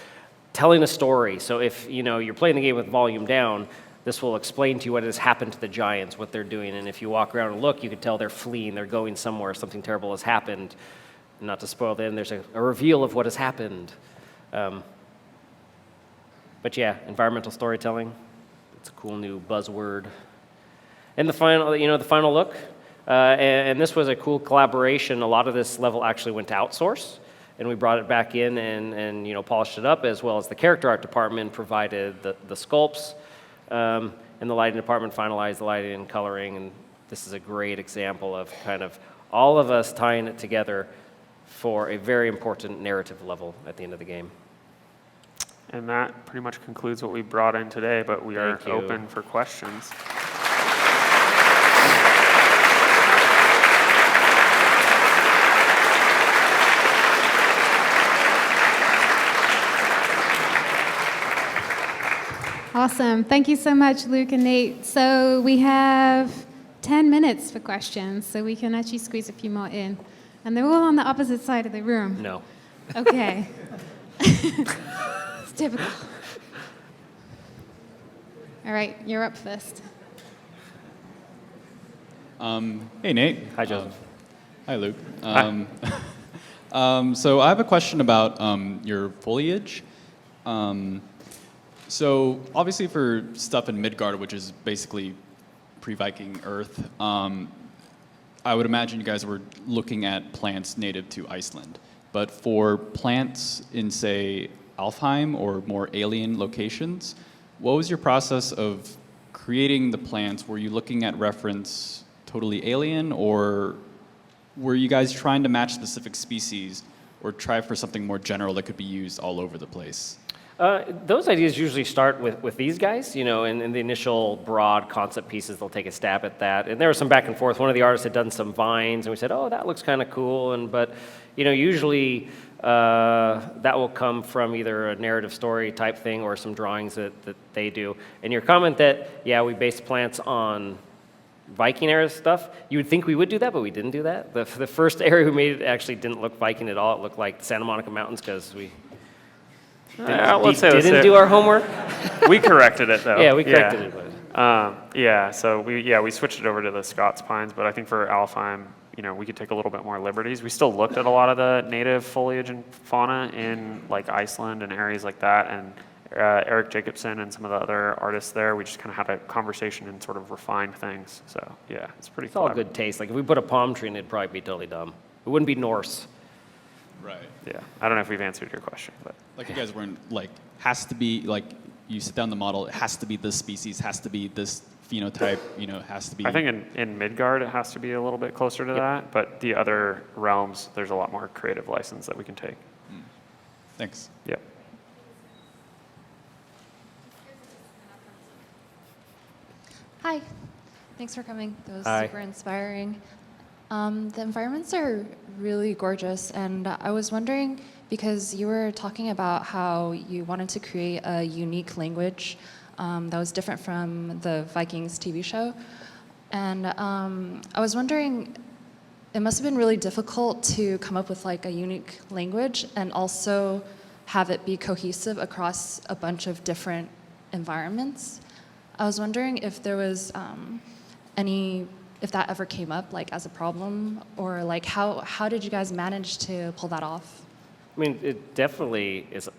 telling a story. So if you're playing the game with volume down, this will explain to you what has happened to the giants, what they're doing, and if you walk around and look, you can tell they're fleeing, they're going somewhere, something terrible has happened. Not to spoil the end, there's a reveal of what has happened. But yeah, environmental storytelling. It's a cool new buzzword. And the final look, and this was a cool collaboration. A lot of this level actually went to outsource, and we brought it back in and polished it up, as well as the character art department provided the sculpts, and the lighting department finalized the lighting and coloring. And this is a great example of kind of all of us tying it together for a very important narrative level at the end of the game. And that pretty much concludes what we brought in today, but we are Thank you. open for questions. Awesome. Thank you so much, Luke and Nate. So we have 10 minutes for questions, so we can actually squeeze a few more in. And they're all on the opposite side of the room. No. Okay. It's typical. All right, you're up first. Hey, Nate. Hi, Joseph. Hi, Luke. Hi. So I have a question about your foliage. So obviously for stuff in Midgard, which is basically pre-Viking Earth, I would imagine you guys were looking at plants native to Iceland. But for plants in, say, Alfheim or more alien locations, what was your process of creating the plants? Were you looking at reference totally alien, or were you guys trying to match specific species or try for something more general that could be used all over the place? Those ideas usually start with these guys, in the initial broad concept pieces, they'll take a stab at that. And there was some back and forth. One of the artists had done some vines, and we said, oh, that looks kind of cool. But usually that will come from either a narrative story type thing or some drawings that they do. And your comment that, yeah, we based plants on Viking era stuff, you would think we would do that, but we didn't do that. The first area we made it actually didn't look Viking at all. It looked like the Santa Monica Mountains because we didn't do our homework. We corrected it though. Yeah, we corrected it. So we switched it over to the Scots pines, but I think for Alfheim, we could take a little bit more liberties. We still looked at a lot of the native foliage and fauna in like Iceland and areas like that, and Eric Jacobson and some of the other artists there, we just kind of had a conversation and sort of refined things. So yeah, it's pretty It's all good taste. Like if we put a palm tree in, it'd probably be totally dumb. It wouldn't be Norse. Right. Yeah, I don't know if we've answered your question, but Like you guys weren't like, has to be, like you sit down the model, it has to be this species, has to be this phenotype, has to be. I think in Midgard it has to be a little bit closer to that, but the other realms, there's a lot more creative license that we can take. Thanks. Yep. Hi, thanks for coming. That was Hi. super inspiring. The environments are really gorgeous, and I was wondering, because you were talking about how you wanted to create a unique language that was different from the Vikings TV show, and I was wondering, it must have been really difficult to come up with like a unique language and also have it be cohesive across a bunch of different environments. I was wondering if there was if that ever came up like as a problem, or like how did you guys manage to pull that off? I mean, it definitely is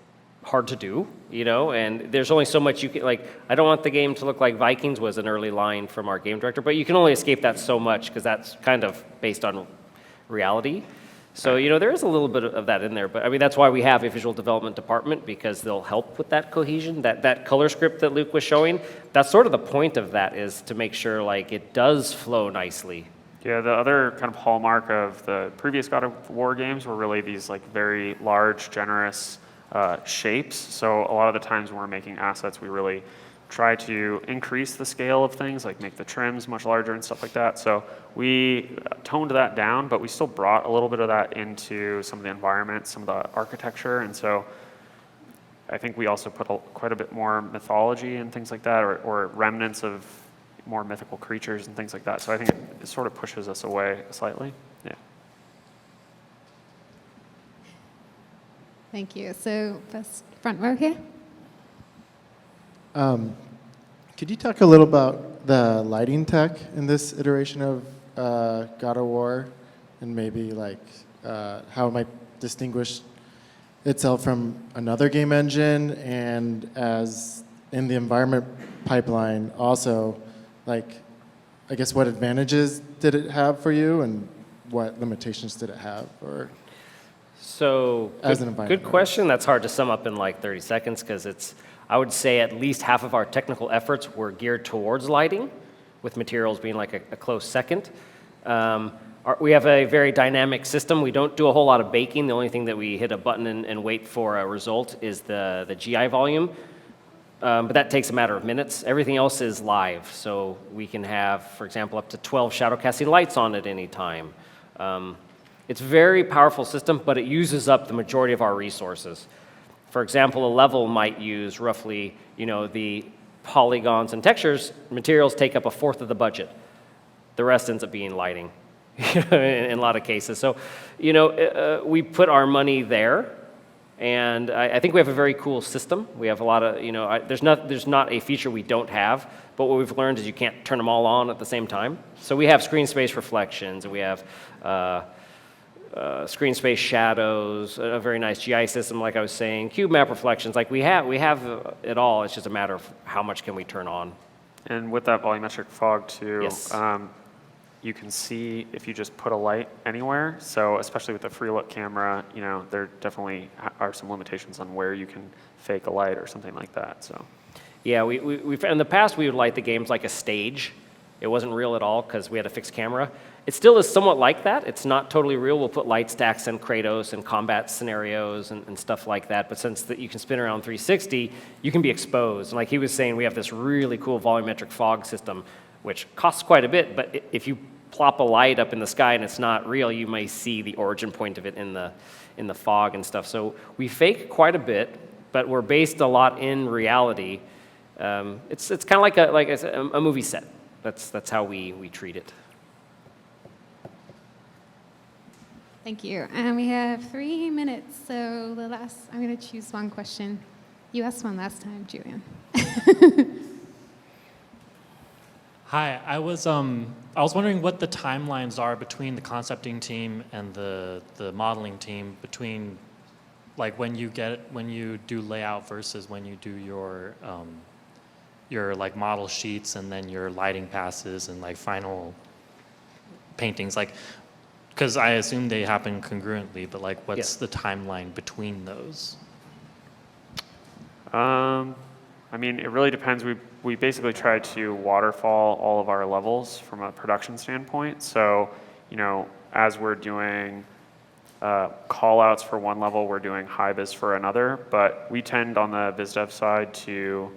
hard to do, and there's only so much you can, like, I don't want the game to look like Vikings was an early line from our game director, but you can only escape that so much because that's kind of based on reality. So, there is a little bit of that in there, but I mean, that's why we have a visual development department, because they'll help with that cohesion, that color script that Luke was showing. That's sort of the point of that, is to make sure like it does flow nicely. Yeah, the other kind of hallmark of the previous God of War games were really these like very large, generous shapes. So a lot of the times when we're making assets, we really try to increase the scale of things, like make the trims much larger and stuff like that. So we toned that down, but we still brought a little bit of that into some of the environment, some of the architecture. And so I think we also put quite a bit more mythology and things like that, or remnants of more mythical creatures and things like that. So I think it sort of pushes us away slightly. Yeah. Thank you. So first, front row here. Could you talk a little about the lighting tech in this iteration of God of War, and maybe like how it might distinguish itself from another game engine, and as in the environment pipeline also, like, I guess what advantages did it have for you and what limitations did it have? Or So, As an good environment. question. That's hard to sum up in like 30 seconds because I would say at least half of our technical efforts were geared towards lighting, with materials being like a close second. We have a very dynamic system. We don't do a whole lot of baking. The only thing that we hit a button and wait for a result is the GI volume. But that takes a matter of minutes. Everything else is live. So we can have, for example, up to 12 shadow casting lights on at any time. It's a very powerful system, but it uses up the majority of our resources. For example, a level might use roughly, the polygons and textures. Materials take up a fourth of the budget. The rest ends up being lighting in a lot of cases. So, we put our money there. And I think we have a very cool system. We have a lot of, there's not a feature we don't have, but what we've learned is you can't turn them all on at the same time. So we have screen space reflections, and we have screen space shadows, a very nice GI system, like I was saying, cube map reflections. Like we have it all. It's just a matter of how much can we turn on. And with that volumetric fog too, Yes. You can see if you just put a light anywhere. So especially with the free look camera, there definitely are some limitations on where you can fake a light or something like that. So Yeah, we've in the past we would light the games like a stage. It wasn't real at all because we had a fixed camera. It still is somewhat like that. It's not totally real. We'll put light stacks in Kratos and combat scenarios and stuff like that. But since you can spin around 360, you can be exposed. And like he was saying, we have this really cool volumetric fog system, which costs quite a bit. But if you plop a light up in the sky and it's not real, you may see the origin point of it in the fog and stuff. So we fake quite a bit, but we're based a lot in reality. It's kind of like I said, a movie set. That's how we treat it. Thank you. And we have 3 minutes, so I'm going to choose one question. You asked one last time, Julian. Hi, I was wondering what the timelines are between the concepting team and the modeling team, between like when you do layout versus when you do your like model sheets and then your lighting passes and like final paintings, like, because I assume they happen congruently, but like what's the timeline between those? I mean, it really depends. We basically try to waterfall all of our levels from a production standpoint. So, as we're doing call outs for one level, we're doing high vis for another, but we tend on the biz dev side to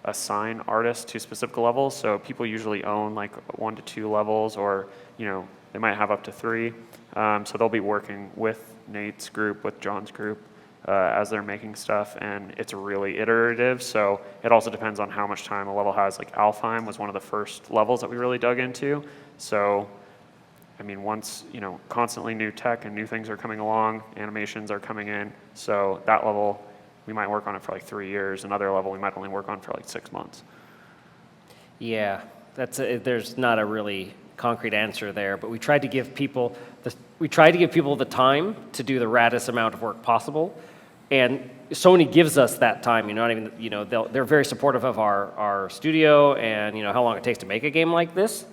assign artists to specific levels. So people usually own like 1 to 2 levels, or, they might have up to 3. So they'll be working with Nate's group, with John's group, as they're making stuff, and it's really iterative. So it also depends on how much time a level has. Like Alfheim was one of the first levels that we really dug into. So, I mean, once, constantly new tech and new things are coming along, animations are coming in. So that level, we might work on it for like 3 years. Another level we might only work on for like 6 months. Yeah, there's not a really concrete answer there, but we tried to give people the time to do the raddest amount of work possible, and Sony gives us that time. They're very supportive of our studio and how long it takes to make a game like this.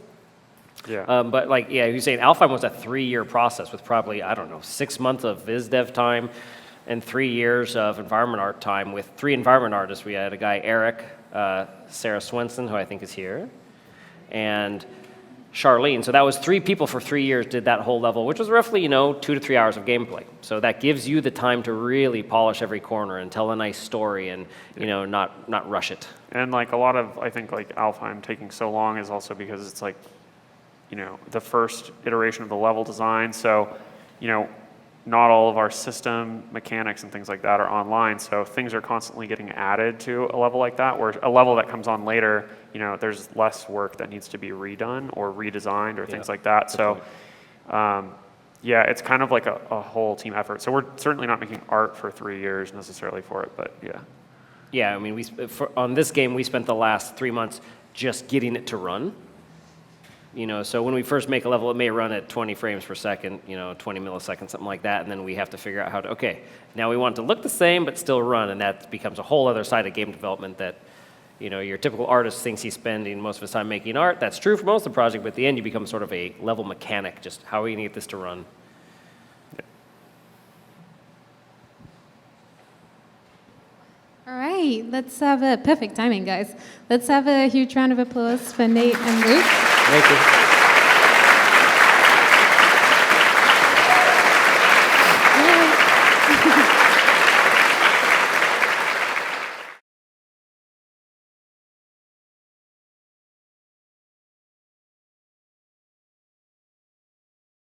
Yeah. But you're saying Alfheim was a 3-year process with probably 6 months of viz dev time and 3 years of environment art time with 3 environment artists. We had a guy, Eric, Sarah Swenson, who I think is here, and Charlene. So that was 3 people for 3 years did that whole level, which was roughly 2 to 3 hours of gameplay. So that gives you the time to really polish every corner and tell a nice story and not rush it. And like a lot of, I think like Alfheim taking so long is also because it's like, the first iteration of the level design. So, not all of our system mechanics and things like that are online. So things are constantly getting added to a level like that, where a level that comes on later, there's less work that needs to be redone or redesigned or things like that. So, it's kind of like a whole team effort. So we're certainly not making art for 3 years necessarily for it, but yeah. Yeah, I mean, on this game, we spent the last 3 months just getting it to run. So when we first make a level, it may run at 20 frames per second, 20 milliseconds, something like that, and then we have to figure out how to, now we want it to look the same but still run, and that becomes a whole other side of game development that, your typical artist thinks he's spending most of his time making art. That's true for most of the project, but at the end you become sort of a level mechanic, just how are you going to get this to run? All right, let's have a perfect timing, guys. Let's have a huge round of applause for Nate and Luke. Thank you.